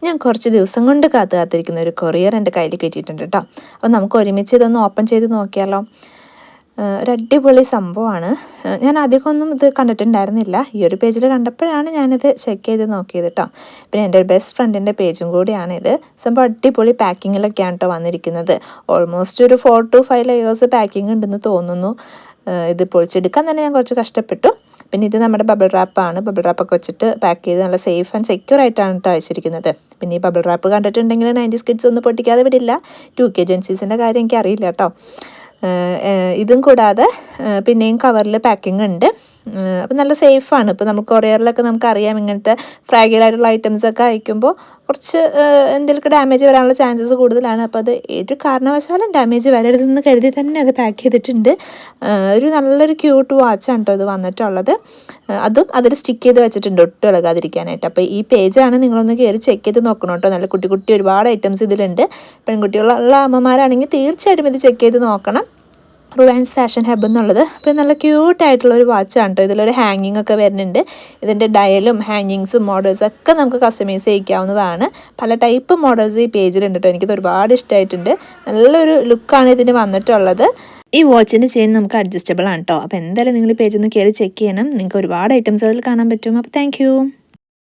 ഞാൻ കുറച്ച് ദിവസം കൊണ്ട് കാത്തിരിക്കുന്ന ഒരു കൊറിയർ എൻ്റെ കയ്യിൽ കിട്ടിയിട്ടുണ്ട് കേട്ടോ. അപ്പോൾ നമുക്ക് ഒരുമിച്ച് ഇതൊന്ന് ഓപ്പൺ ചെയ്ത് നോക്കിയാലോ. ഒരു അടിപൊളി സംഭവമാണ്. ഞാൻ അധികമൊന്നും ഇത് കണ്ടിട്ടുണ്ടായിരുന്നില്ല. ഈ ഒരു പേജിൽ കണ്ടപ്പോഴാണ് ഞാനിത് ചെക്ക് ചെയ്ത് നോക്കിയത് കേട്ടോ. പിന്നെ എൻ്റെ ഒരു ബെസ്റ്റ് ഫ്രണ്ടിൻ്റെ പേജും കൂടിയാണിത്. സംഭവം അടിപൊളി പാക്കിങ്ങിലൊക്കെയാണ് കേട്ടോ വന്നിരിക്കുന്നത്. ഓൾമോസ്റ്റ് ഒരു 4 to 5 ലെയേഴ്സ് പാക്കിംഗ് ഉണ്ടെന്ന് തോന്നുന്നു. ഇത് പൊളിച്ചെടുക്കാൻ തന്നെ ഞാൻ കുറച്ച് കഷ്ടപ്പെട്ടു. പിന്നെ ഇത് നമ്മുടെ ബബിൾ റാപ്പാണ്. ബബിൾ റാപ്പൊക്കെ വെച്ചിട്ട് പാക്ക് ചെയ്ത് നല്ല സേഫ് ആൻഡ് സെക്യൂർ ആയിട്ടാണ് കേട്ടോ അയച്ചിരിക്കുന്നത്. പിന്നെ ഈ ബബിൾ റാപ്പ് കണ്ടിട്ടുണ്ടെങ്കിൽ 90s കിഡ്സ് ഒന്നും പൊട്ടിക്കാതെ വിടില്ല. 2K ജെൻസീസിൻ്റെ കാര്യം എനിക്ക് അറിയില്ല കേട്ടോ. ഇതും കൂടാതെ പിന്നെയും കവറിൽ പാക്കിംഗ് ഉണ്ട്. അപ്പം നല്ല സേഫാണ്. ഇപ്പോൾ നമുക്ക് കൊറിയറിലൊക്കെ നമുക്കറിയാം ഇങ്ങനത്തെ ഫ്രാഗിലായിട്ടുള്ള ഐറ്റംസൊക്കെ അയക്കുമ്പോൾ കുറച്ച് എന്തെങ്കിലുമൊക്കെ ഡാമേജ് വരാനുള്ള ചാൻസസ് കൂടുതലാണ്. അപ്പോൾ അത് ഏതൊരു കാരണവശാലും ഡാമേജ് വരരുതെന്ന് കരുതി തന്നെ അത് പാക്ക് ചെയ്തിട്ടുണ്ട്. ഒരു നല്ലൊരു ക്യൂട്ട് വാച്ചാണ് കേട്ടോ ഇത് വന്നിട്ടുള്ളത്. അതും അതിൽ സ്റ്റിക്ക് ചെയ്ത് വെച്ചിട്ടുണ്ട് ഒട്ടും ഇളകാതിരിക്കാനായിട്ട്. അപ്പോൾ ഈ പേജാണ് നിങ്ങളൊന്ന് കയറി ചെക്ക് ചെയ്ത് നോക്കണം കേട്ടോ. നല്ല കുട്ടി കുട്ടി ഒരുപാട് ഐറ്റംസ് ഇതിലുണ്ട്. പെൺകുട്ടികളുള്ള അമ്മമാരാണെങ്കിൽ തീർച്ചയായിട്ടും ഇത് ചെക്ക് ചെയ്ത് നോക്കണം. റുവാൻസ് ഫാഷൻ ഹബ് എന്നുള്ളത്. അപ്പോൾ നല്ല ക്യൂട്ടായിട്ടുള്ള ഒരു വാച്ചാണ് കേട്ടോ. ഇതിലൊരു ഹാങ്ങിങ് ഒക്കെ വരുന്നുണ്ട്. ഇതിൻ്റെ ഡയലും ഹാങ്ങിങ്സും മോഡൽസും ഒക്കെ നമുക്ക് കസ്റ്റമൈസ് ചെയ്യിക്കാവുന്നതാണ്. പല ടൈപ്പ് മോഡൽസ് ഈ പേജിലുണ്ട് കേട്ടോ. എനിക്കിത് ഒരുപാട് ഇഷ്ടമായിട്ടുണ്ട്. നല്ലൊരു ലുക്കാണ് ഇതിന് വന്നിട്ടുള്ളത്. ഈ വാച്ചിൻ്റെ ചെയിൻ നമുക്ക് അഡ്ജസ്റ്റബിൾ ആണ് കേട്ടോ. അപ്പോൾ എന്തായാലും നിങ്ങൾ ഈ പേജ് ഒന്ന് കയറി ചെക്ക് ചെയ്യണം. നിങ്ങൾക്ക് ഒരുപാട് ഐറ്റംസ് അതിൽ കാണാൻ പറ്റും. അപ്പോൾ താങ്ക്